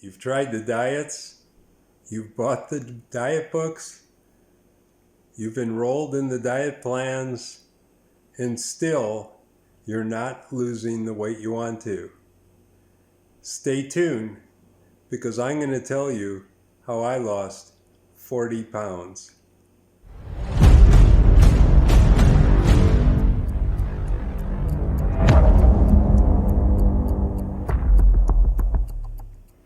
You've tried the diets, you've bought the diet books, you've enrolled in the diet plans, and still you're not losing the weight you want to. Stay tuned, because I'm going to tell you how I lost 40 pounds.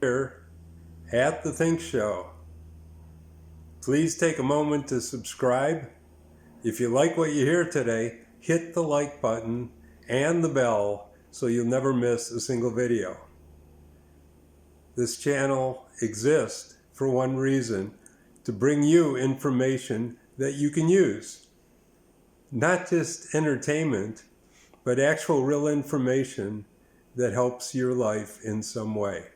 Here at The Think Show. Please take a moment to subscribe. If you like what you hear today, hit the like button and the bell so you'll never miss a single video. This channel exists for one reason: to bring you information that you can use. Not just entertainment, but actual real information that helps your life in some way.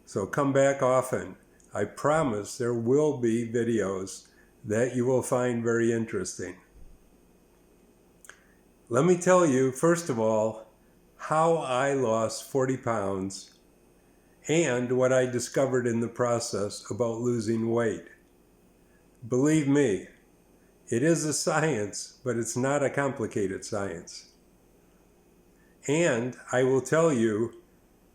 So come back often. I promise there will be videos that you will find very interesting. Let me tell you, first of all, how I lost 40 pounds and what I discovered in the process about losing weight. Believe me, it is a science, but it's not a complicated science. And I will tell you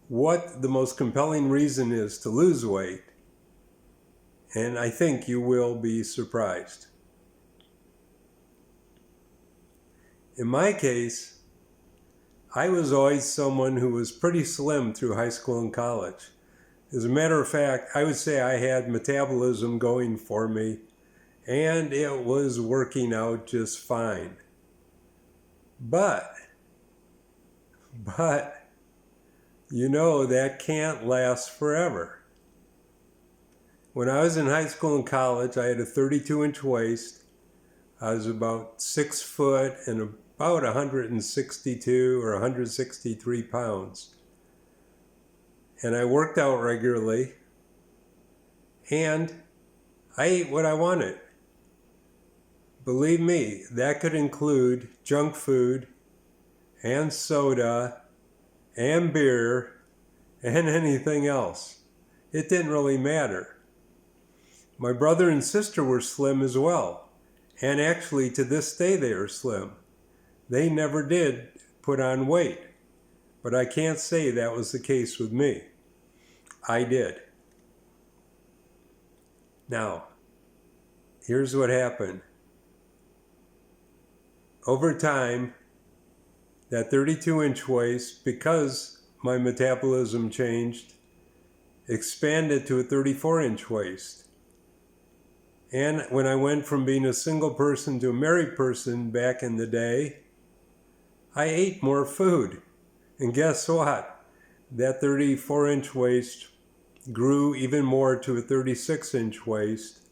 what the most compelling reason is to lose weight, and I think you will be surprised. In my case, I was always someone who was pretty slim through high school and college. As a matter of fact, I would say I had metabolism going for me, and it was working out just fine. But, you know, that can't last forever. When I was in high school and college, I had a 32-inch waist. I was about 6 foot and about 162 or 163 pounds. And I worked out regularly, and I ate what I wanted. Believe me, that could include junk food and soda and beer and anything else. It didn't really matter. My brother and sister were slim as well, and actually to this day they are slim. They never did put on weight, but I can't say that was the case with me. I did. Now, here's what happened. Over time, that 32-inch waist, because my metabolism changed, expanded to a 34-inch waist. And when I went from being a single person to a married person back in the day, I ate more food. And guess what? That 34-inch waist grew even more to a 36-inch waist.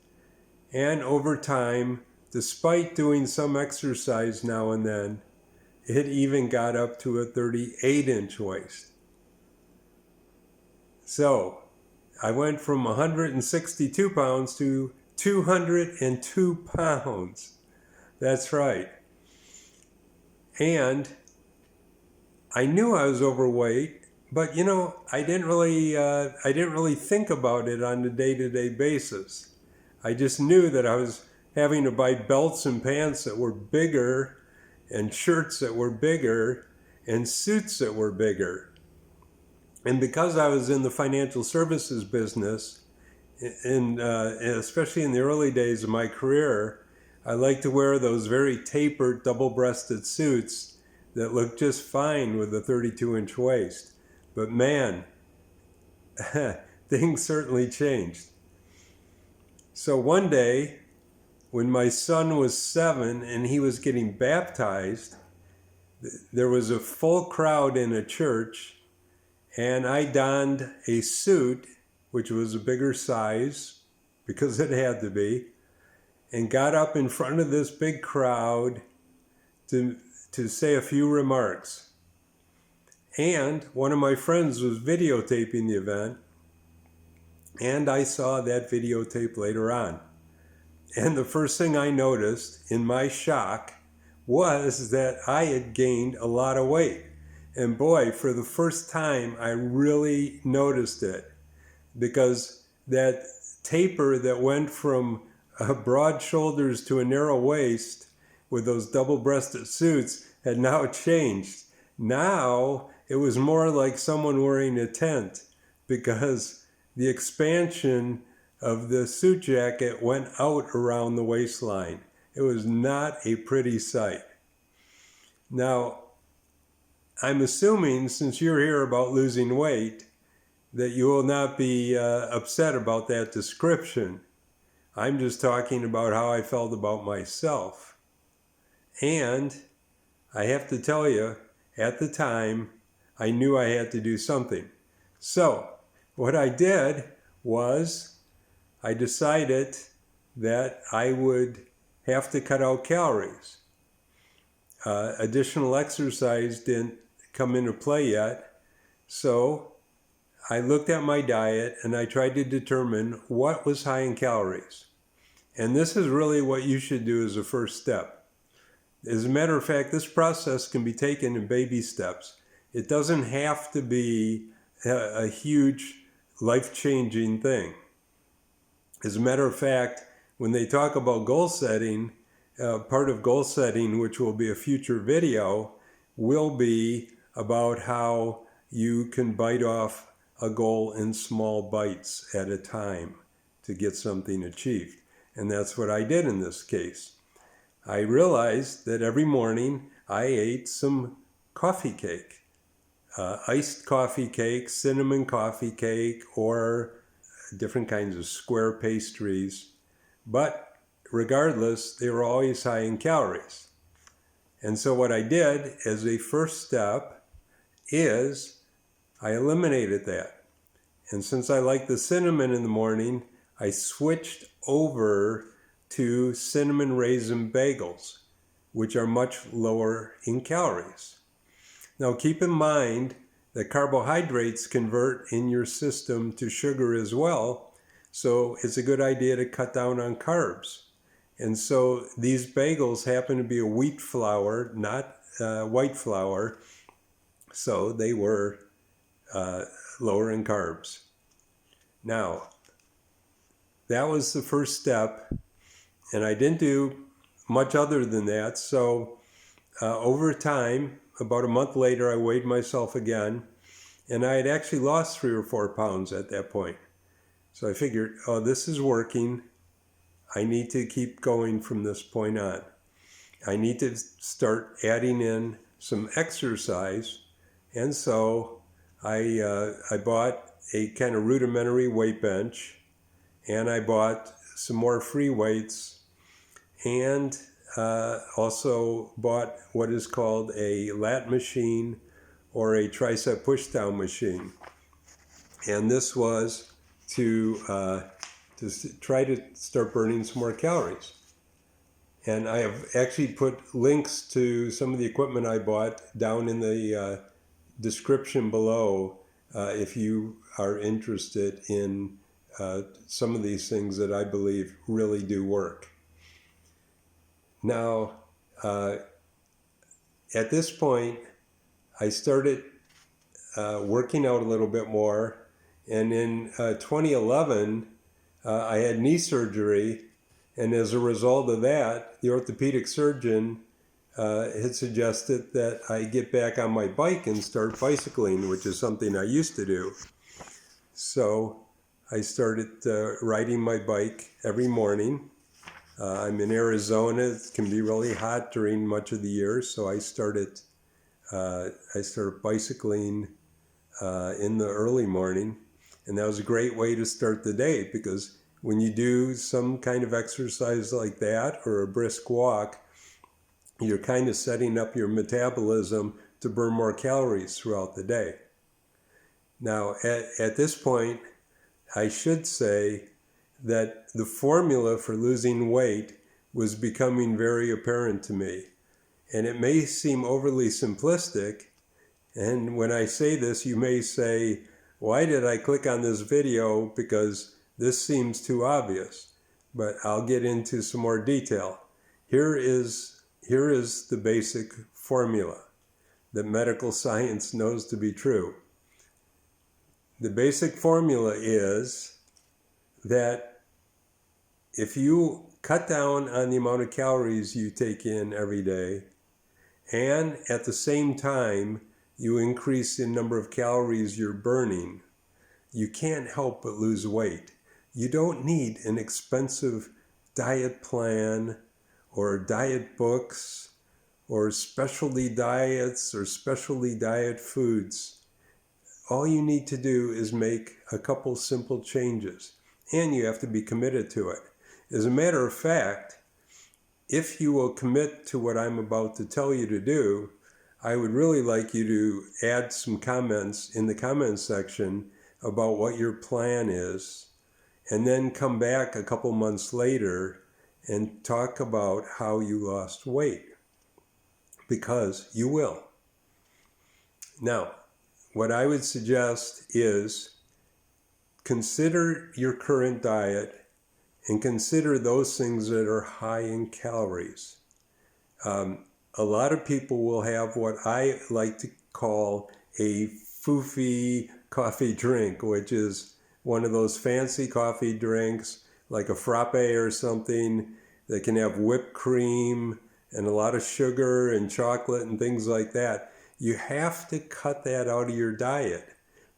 And over time, despite doing some exercise now and then, it even got up to a 38-inch waist. So I went from 162 pounds to 202 pounds. That's right. And I knew I was overweight, but you know, I didn't really think about it on a day-to-day basis. I just knew that I was having to buy belts and pants that were bigger, and shirts that were bigger, and suits that were bigger. And because I was in the financial services business, and especially in the early days of my career, I liked to wear those very tapered, double-breasted suits that looked just fine with a 32-inch waist. But man, things certainly changed. So one day, when my son was 7 and he was getting baptized, there was a full crowd in a church, and I donned a suit, which was a bigger size, because it had to be, and got up in front of this big crowd to say a few remarks. And one of my friends was videotaping the event, and I saw that videotape later on. And the first thing I noticed in my shock was that I had gained a lot of weight. And boy, for the first time, I really noticed it. because that taper that went from broad shoulders to a narrow waist with those double-breasted suits had now changed. Now it was more like someone wearing a tent, because the expansion of the suit jacket went out around the waistline. It was not a pretty sight. Now, I'm assuming, since you're here about losing weight, that you will not be upset about that description. I'm just talking about how I felt about myself. And I have to tell you, at the time, I knew I had to do something. So what I did was I decided that I would have to cut out calories. Additional exercise didn't come into play yet, so I looked at my diet and I tried to determine what was high in calories. And this is really what you should do as a first step. As a matter of fact, this process can be taken in baby steps. It doesn't have to be a huge, life-changing thing. As a matter of fact, when they talk about goal setting, part of goal setting, which will be a future video, will be about how you can bite off a goal in small bites at a time to get something achieved. And that's what I did in this case. I realized that every morning I ate some coffee cake, iced coffee cake, cinnamon coffee cake, or different kinds of square pastries. But regardless, they were always high in calories. And so what I did as a first step is I eliminated that. And since I like the cinnamon in the morning, I switched over to cinnamon raisin bagels, which are much lower in calories. Now keep in mind that carbohydrates convert in your system to sugar as well, so it's a good idea to cut down on carbs. And so these bagels happen to be a wheat flour, not white flour, so they were lower in carbs. Now, that was the first step, and I didn't do much other than that. So over time, about a month later, I weighed myself again, and I had actually lost 3 or 4 pounds at that point. So I figured, oh, this is working. I need to keep going from this point on. I need to start adding in some exercise, and so I bought a kind of rudimentary weight bench, and I bought some more free weights, and also bought what is called a lat machine or a tricep pushdown machine. And this was to try to start burning some more calories. And I have actually put links to some of the equipment I bought down in the description below if you are interested in some of these things that I believe really do work. Now, at this point, I started working out a little bit more, and in 2011, I had knee surgery, and as a result of that, the orthopedic surgeon had suggested that I get back on my bike and start bicycling, which is something I used to do. So I started riding my bike every morning. I'm in Arizona. It can be really hot during much of the year, so I started bicycling in the early morning, and that was a great way to start the day, because when you do some kind of exercise like that or a brisk walk, you're kind of setting up your metabolism to burn more calories throughout the day. Now, at this point, I should say that the formula for losing weight was becoming very apparent to me. And it may seem overly simplistic, and when I say this, you may say, why did I click on this video? Because this seems too obvious. But I'll get into some more detail. Here is the basic formula that medical science knows to be true. The basic formula is that if you cut down on the amount of calories you take in every day, and at the same time you increase the number of calories you're burning, you can't help but lose weight. You don't need an expensive diet plan or diet books or specialty diets or specialty diet foods. All you need to do is make a couple simple changes, and you have to be committed to it. As a matter of fact, if you will commit to what I'm about to tell you to do, I would really like you to add some comments in the comments section about what your plan is, and then come back a couple months later and talk about how you lost weight, because you will. Now, what I would suggest is consider your current diet and consider those things that are high in calories. A lot of people will have what I like to call a foofy coffee drink, which is one of those fancy coffee drinks like a frappe or something that can have whipped cream and a lot of sugar and chocolate and things like that. You have to cut that out of your diet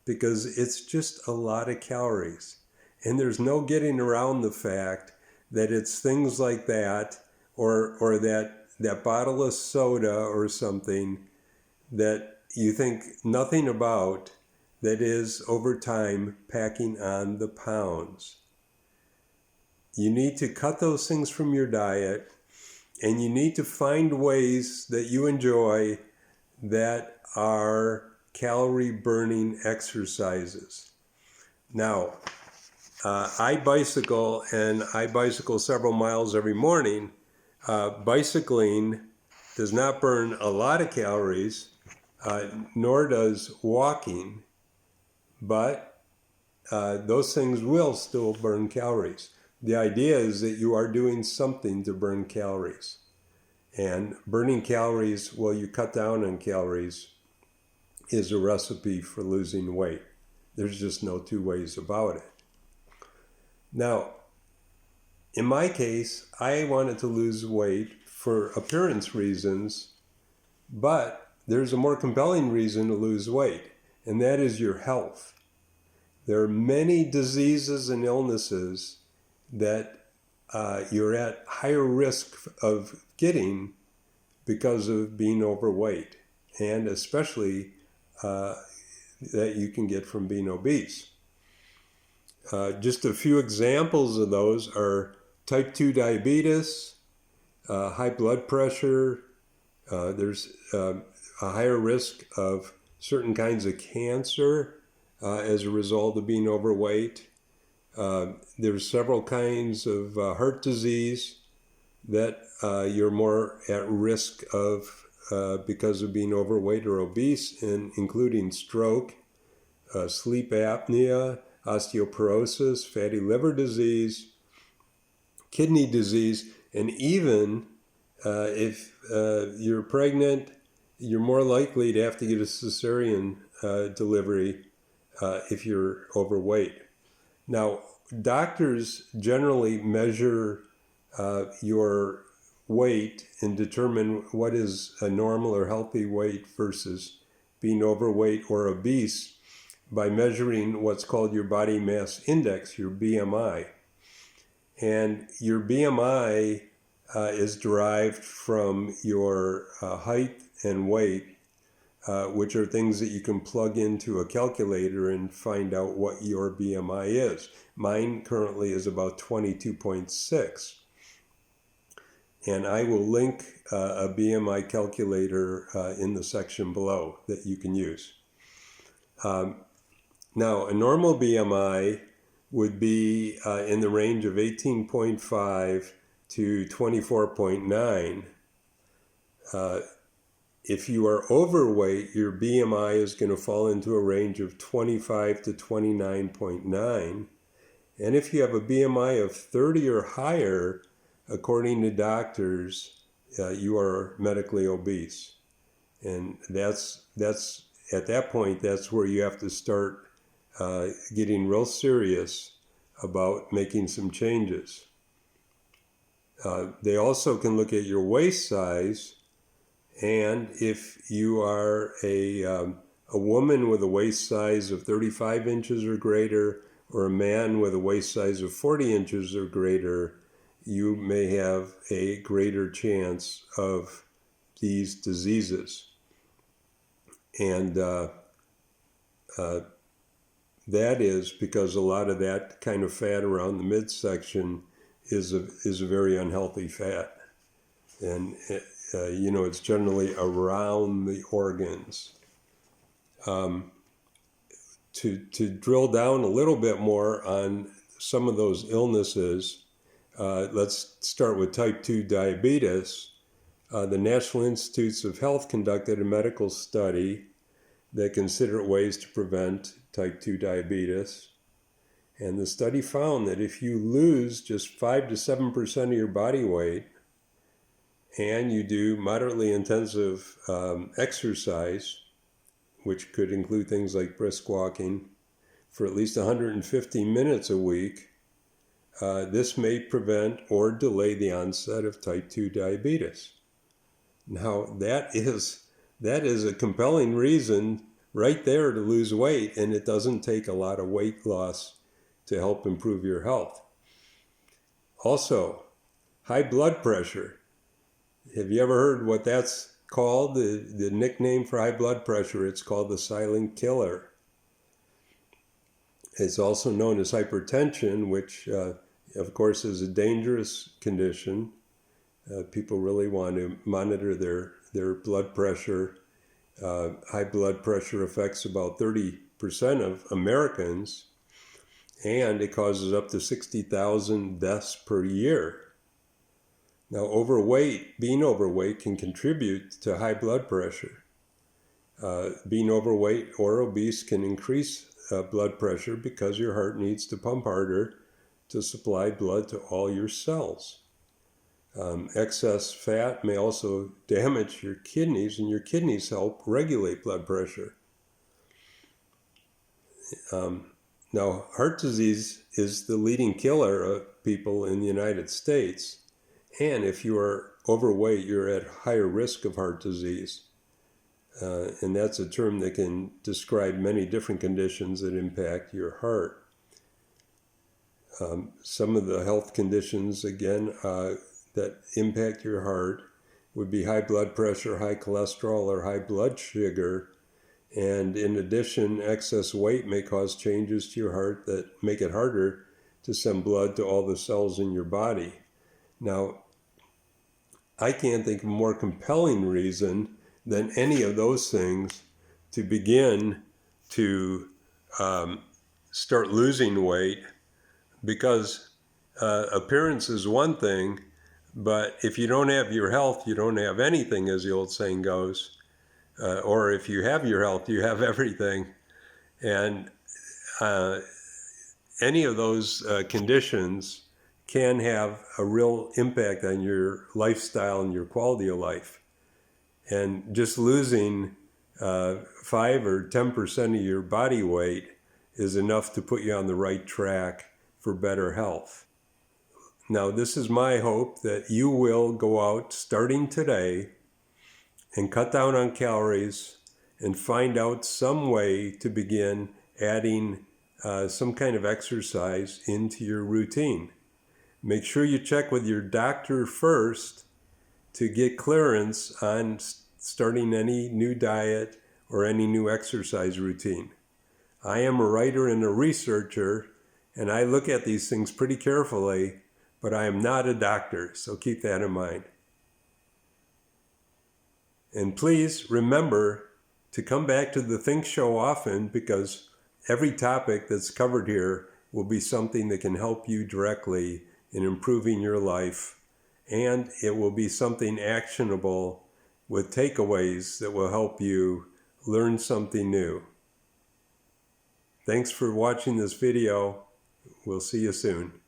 because it's just a lot of calories. And there's no getting around the fact that it's things like that or that bottle of soda or something that you think nothing about that is over time packing on the pounds. You need to cut those things from your diet, and you need to find ways that you enjoy that are calorie burning exercises. Now, I bicycle, and I bicycle several miles every morning. Bicycling does not burn a lot of calories, nor does walking, but those things will still burn calories. The idea is that you are doing something to burn calories. And burning calories while you cut down on calories is a recipe for losing weight. There's just no two ways about it. Now, in my case, I wanted to lose weight for appearance reasons, but there's a more compelling reason to lose weight, and that is your health. There are many diseases and illnesses that you're at higher risk of getting because of being overweight, and especially that you can get from being obese. Just a few examples of those are type 2 diabetes, high blood pressure. There's a higher risk of certain kinds of cancer as a result of being overweight. There's several kinds of heart disease that you're more at risk of because of being overweight or obese, including stroke, sleep apnea, osteoporosis, fatty liver disease, kidney disease, and even if you're pregnant, you're more likely to have to get a cesarean delivery if you're overweight. Now, doctors generally measure your weight and determine what is a normal or healthy weight versus being overweight or obese by measuring what's called your body mass index, your BMI. And your BMI is derived from your height and weight, which are things that you can plug into a calculator and find out what your BMI is. Mine currently is about 22.6. And I will link a BMI calculator in the section below that you can use. Now, a normal BMI would be in the range of 18.5 to 24.9. If you are overweight, your BMI is going to fall into a range of 25 to 29.9. And if you have a BMI of 30 or higher, according to doctors, you are medically obese. And that's at that point, that's where you have to start getting real serious about making some changes. They also can look at your waist size, and if you are a woman with a waist size of 35 inches or greater, or a man with a waist size of 40 inches or greater, you may have a greater chance of these diseases. And that is because a lot of that kind of fat around the midsection is a very unhealthy fat. And, it's generally around the organs. To drill down a little bit more on some of those illnesses, let's start with type 2 diabetes. The National Institutes of Health conducted a medical study that considered ways to prevent type 2 diabetes. And the study found that if you lose just 5 to 7% of your body weight and you do moderately intensive exercise, which could include things like brisk walking, for at least 150 minutes a week, this may prevent or delay the onset of type 2 diabetes. Now, that is a compelling reason right there to lose weight, and it doesn't take a lot of weight loss to help improve your health. Also, high blood pressure. Have you ever heard what that's called? The nickname for high blood pressure, it's called the silent killer. It's also known as hypertension, which of course is a dangerous condition. People really want to monitor their blood pressure. High blood pressure affects about 30% of Americans, and it causes up to 60,000 deaths per year. Now, being overweight can contribute to high blood pressure. Being overweight or obese can increase blood pressure because your heart needs to pump harder to supply blood to all your cells. Excess fat may also damage your kidneys, and your kidneys help regulate blood pressure. Now, heart disease is the leading killer of people in the United States. And if you are overweight, you're at higher risk of heart disease. And that's a term that can describe many different conditions that impact your heart. Some of the health conditions, again, that impact your heart would be high blood pressure, high cholesterol, or high blood sugar. And in addition, excess weight may cause changes to your heart that make it harder to send blood to all the cells in your body. Now, I can't think of a more compelling reason than any of those things to begin to start losing weight, because appearance is one thing, but if you don't have your health, you don't have anything, as the old saying goes. Or if you have your health, you have everything. And any of those conditions can have a real impact on your lifestyle and your quality of life. And just losing 5 or 10% of your body weight is enough to put you on the right track for better health. Now, this is my hope that you will go out starting today and cut down on calories and find out some way to begin adding some kind of exercise into your routine. Make sure you check with your doctor first to get clearance on starting any new diet or any new exercise routine. I am a writer and a researcher, and I look at these things pretty carefully, but I am not a doctor, so keep that in mind. And please remember to come back to the Think Show often, because every topic that's covered here will be something that can help you directly in improving your life, and it will be something actionable with takeaways that will help you learn something new. Thanks for watching this video. We'll see you soon.